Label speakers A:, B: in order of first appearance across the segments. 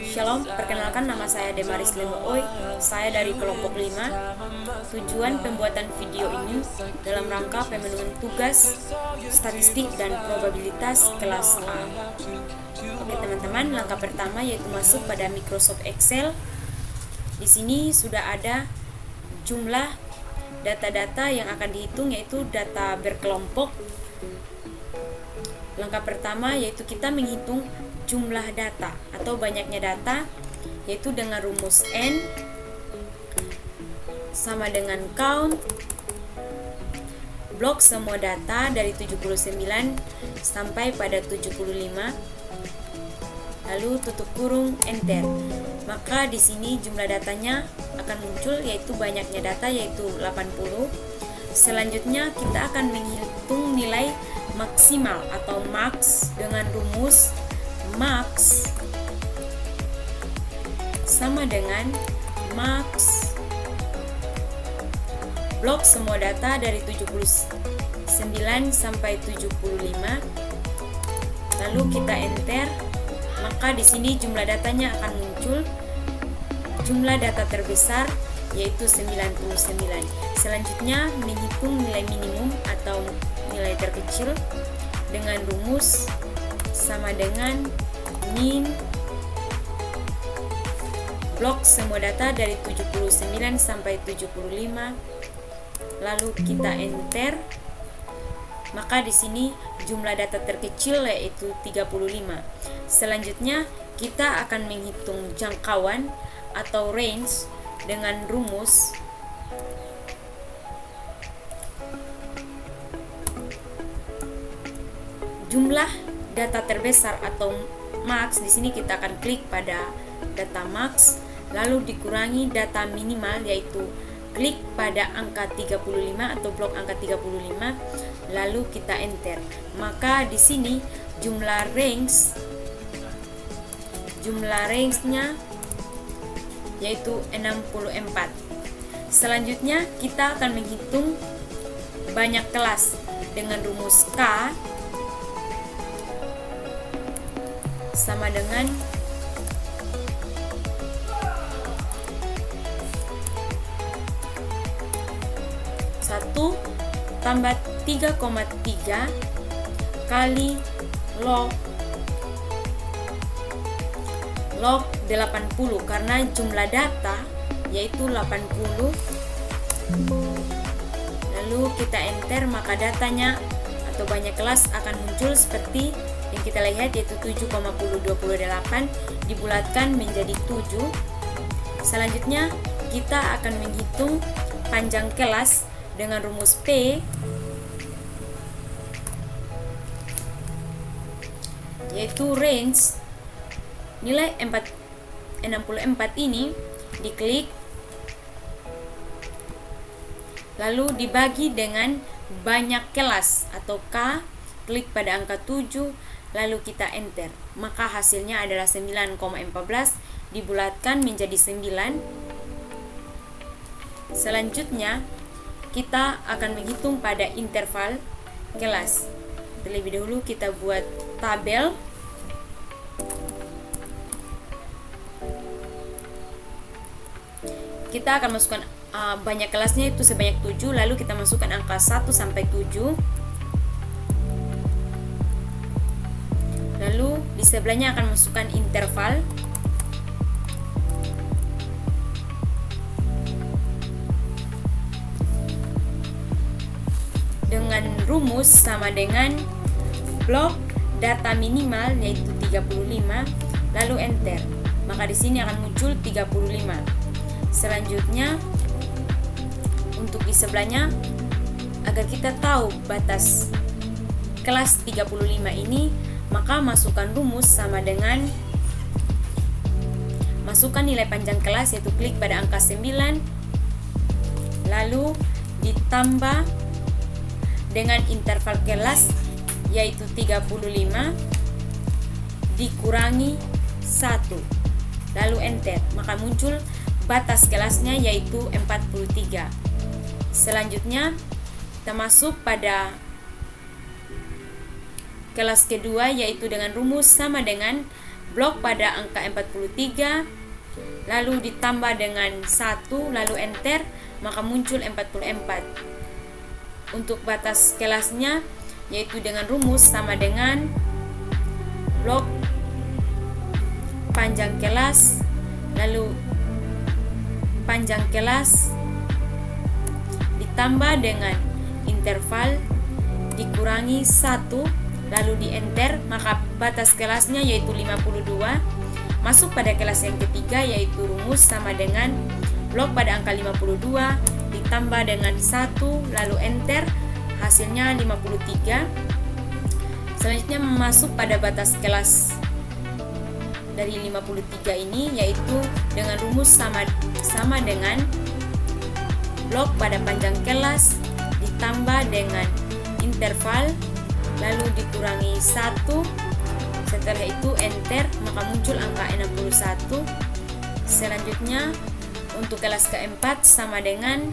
A: Shalom, perkenalkan nama saya Demaris Lemooi. Saya dari kelompok 5. Tujuan pembuatan video ini dalam rangka pemenuhan tugas statistik dan probabilitas kelas A. Oke teman-teman, langkah pertama yaitu masuk pada Microsoft Excel. Di sini sudah ada jumlah data-data yang akan dihitung, yaitu data berkelompok. Langkah pertama yaitu kita menghitung jumlah data atau banyaknya data, yaitu dengan rumus N sama dengan count blok semua data dari 79 sampai pada 75, lalu tutup kurung, enter. Maka di sini jumlah datanya akan muncul, yaitu banyaknya data yaitu 80. Selanjutnya kita akan menghitung nilai maksimal atau max dengan rumus max sama dengan max blok semua data dari 79 sampai 75, lalu kita enter. Maka di sini jumlah datanya akan muncul. Jumlah data terbesar yaitu 99. Selanjutnya menghitung nilai minimum atau nilai terkecil dengan rumus sama dengan min blok semua data dari 79 sampai 75, lalu kita enter. Maka di sini jumlah data terkecil yaitu 35. Selanjutnya kita akan menghitung jangkauan atau range dengan rumus jumlah data terbesar atau max. Di sini kita akan klik pada data max, lalu dikurangi data minimal, yaitu klik pada angka 35 atau blok angka 35, lalu kita enter. Maka di sini jumlah range-nya yaitu 64. Selanjutnya kita akan menghitung banyak kelas dengan rumus K sama dengan satu tambah 3,3 kali log 80, karena jumlah data yaitu 80. Lalu kita enter, maka datanya atau banyak kelas akan muncul seperti yang kita lihat, yaitu 7,28 dibulatkan menjadi 7. Selanjutnya kita akan menghitung panjang kelas dengan rumus P, yaitu range nilai 64 ini diklik, lalu dibagi dengan banyak kelas atau K, klik pada angka 7, lalu kita enter. Maka hasilnya adalah 9,14 dibulatkan menjadi 9. Selanjutnya kita akan menghitung pada interval kelas. Terlebih dahulu kita buat tabel. Kita akan masukkan banyak kelasnya itu sebanyak 7, lalu kita masukkan angka 1 sampai 7. Lalu di sebelahnya akan masukkan interval. Dengan rumus sama dengan blok data minimal yaitu 35, lalu enter. Maka di sini akan muncul 35. Selanjutnya untuk di sebelahnya, agar kita tahu batas kelas 35 ini, maka masukkan rumus sama dengan masukkan nilai panjang kelas, yaitu klik pada angka 9, lalu ditambah dengan interval kelas yaitu 35 dikurangi 1, lalu enter. Maka muncul batas kelasnya yaitu 43. Selanjutnya kita masuk pada kelas kedua yaitu dengan rumus sama dengan blok pada angka 43 lalu ditambah dengan 1 lalu enter, maka muncul 44. Untuk batas kelasnya yaitu dengan rumus sama dengan blok panjang kelas lalu panjang kelas ditambah dengan interval dikurangi 1 lalu di enter, maka batas kelasnya yaitu 52. Masuk pada kelas yang ketiga yaitu rumus sama dengan blok pada angka 52 ditambah dengan 1 lalu enter, hasilnya 53. Selanjutnya masuk pada batas kelas dari 53 ini yaitu dengan rumus sama dengan blok pada panjang kelas ditambah dengan interval lalu dikurangi 1, setelah itu enter, maka muncul angka 61. Selanjutnya untuk kelas keempat sama dengan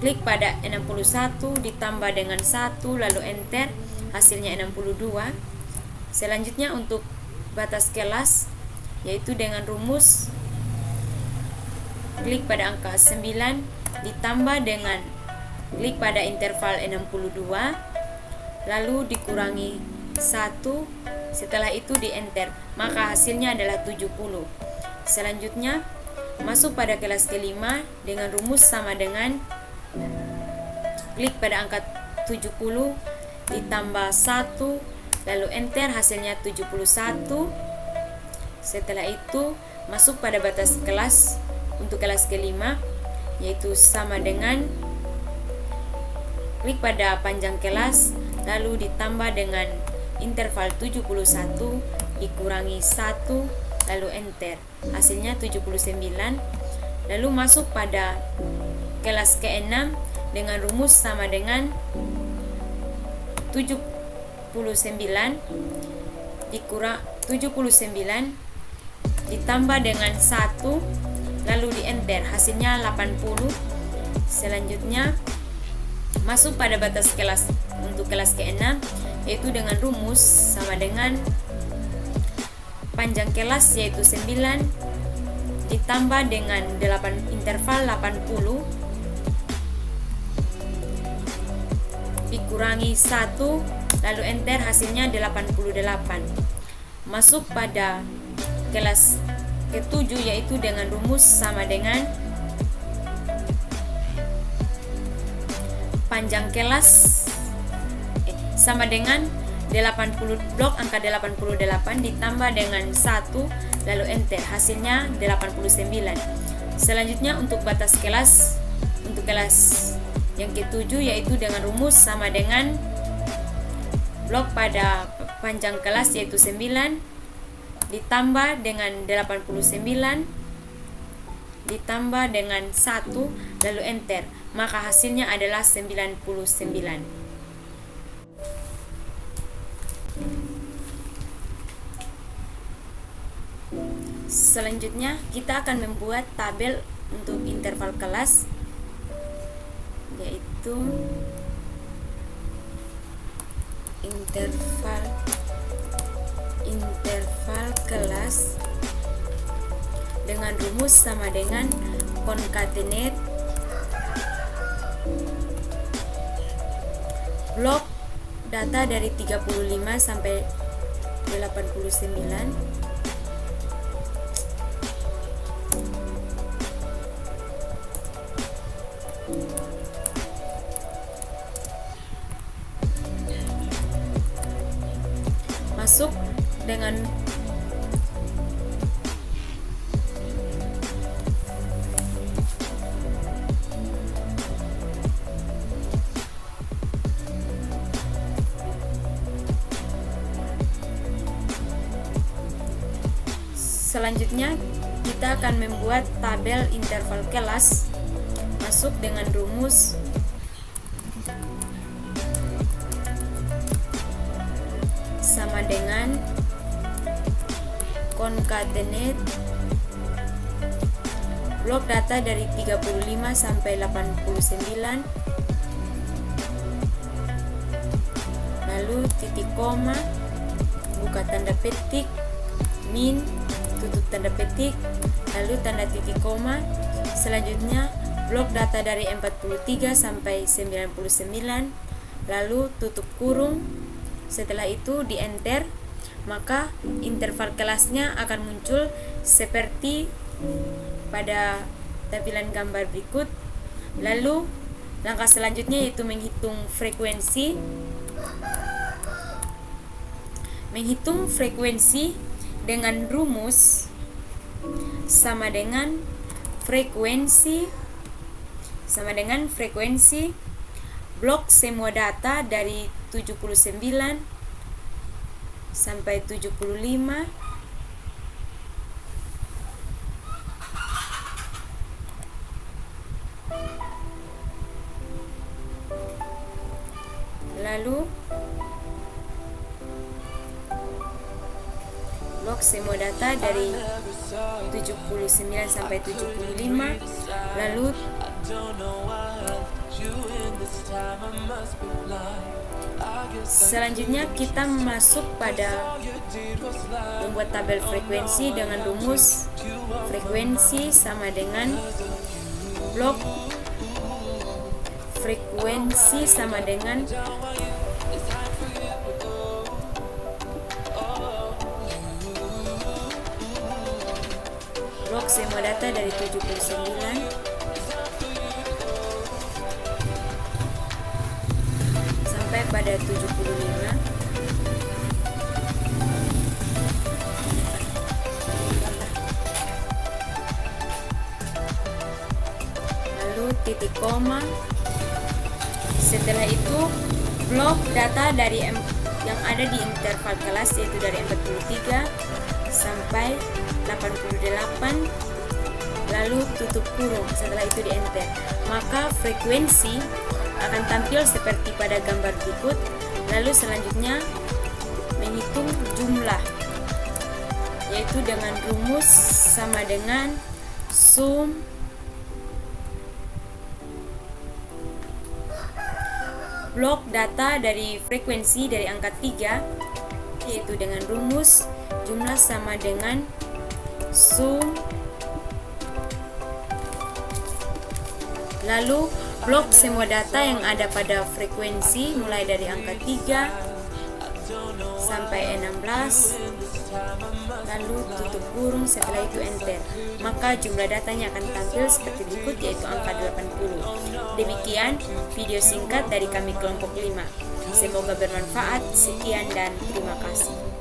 A: klik pada 61 ditambah dengan 1 lalu enter, hasilnya 62. Selanjutnya untuk batas kelas yaitu dengan rumus klik pada angka 9 ditambah dengan klik pada interval 62 lalu dikurangi 1, setelah itu di enter, maka hasilnya adalah 70. Selanjutnya masuk pada kelas kelima dengan rumus sama dengan klik pada angka 70 ditambah 1 lalu enter, hasilnya 71. Setelah itu masuk pada batas kelas untuk kelas kelima yaitu sama dengan klik pada panjang kelas lalu ditambah dengan interval 71 dikurangi 1 lalu enter, hasilnya 79. Lalu masuk pada kelas ke-6 dengan rumus sama dengan 79 ditambah dengan 1 lalu di enter, hasilnya 80. Selanjutnya masuk pada batas kelas untuk kelas ke-6 yaitu dengan rumus sama dengan panjang kelas yaitu 9 ditambah dengan 8 interval 80 dikurangi 1 lalu enter, hasilnya 88. Masuk pada kelas ke-7 yaitu dengan rumus sama dengan panjang kelas sama dengan 80 blok angka 88 ditambah dengan 1 lalu enter, hasilnya 89. Selanjutnya untuk batas kelas untuk kelas yang ke-7 yaitu dengan rumus sama dengan blok pada panjang kelas yaitu 9 ditambah dengan 89 ditambah dengan 1 lalu enter, maka hasilnya adalah 99. Selanjutnya kita akan membuat tabel untuk interval kelas yaitu interval kelas dengan rumus sama dengan concatenate blok data dari 35 sampai 89 masuk dengan selanjutnya kita akan membuat tabel interval kelas. Masuk dengan rumus sama dengan concatenate blok data dari 35 sampai 89 lalu titik koma, buka tanda petik, min, tutup tanda petik, lalu tanda titik koma. Selanjutnya blok data dari 43 sampai 99, lalu tutup kurung. Setelah itu di enter, maka interval kelasnya akan muncul seperti pada tampilan gambar berikut. Lalu langkah selanjutnya yaitu menghitung frekuensi. Menghitung frekuensi dengan rumus sama dengan frekuensi blok semua data dari 79 sampai 75 lalu blok semua data dari 79 sampai 75, lalu selanjutnya kita masuk pada membuat tabel frekuensi dengan rumus frekuensi sama dengan blok frekuensi sama dengan blok semua data dari 79 sampai pada 75. Lalu titik koma. Setelah itu blok data dari yang ada di interval kelas yaitu dari 43 sampai 88, lalu tutup kurung. Setelah itu di enter, maka frekuensi akan tampil seperti pada gambar berikut. Lalu selanjutnya menghitung jumlah, yaitu dengan rumus sama dengan sum blok data dari frekuensi dari angka 3, yaitu dengan rumus jumlah sama dengan sum, lalu blok semua data yang ada pada frekuensi mulai dari angka 3 sampai 16, lalu tutup kurung. Setelah itu enter, maka jumlah datanya akan tampil seperti berikut, yaitu angka 80. Demikian video singkat dari kami kelompok 5. Semoga bermanfaat. Sekian dan terima kasih.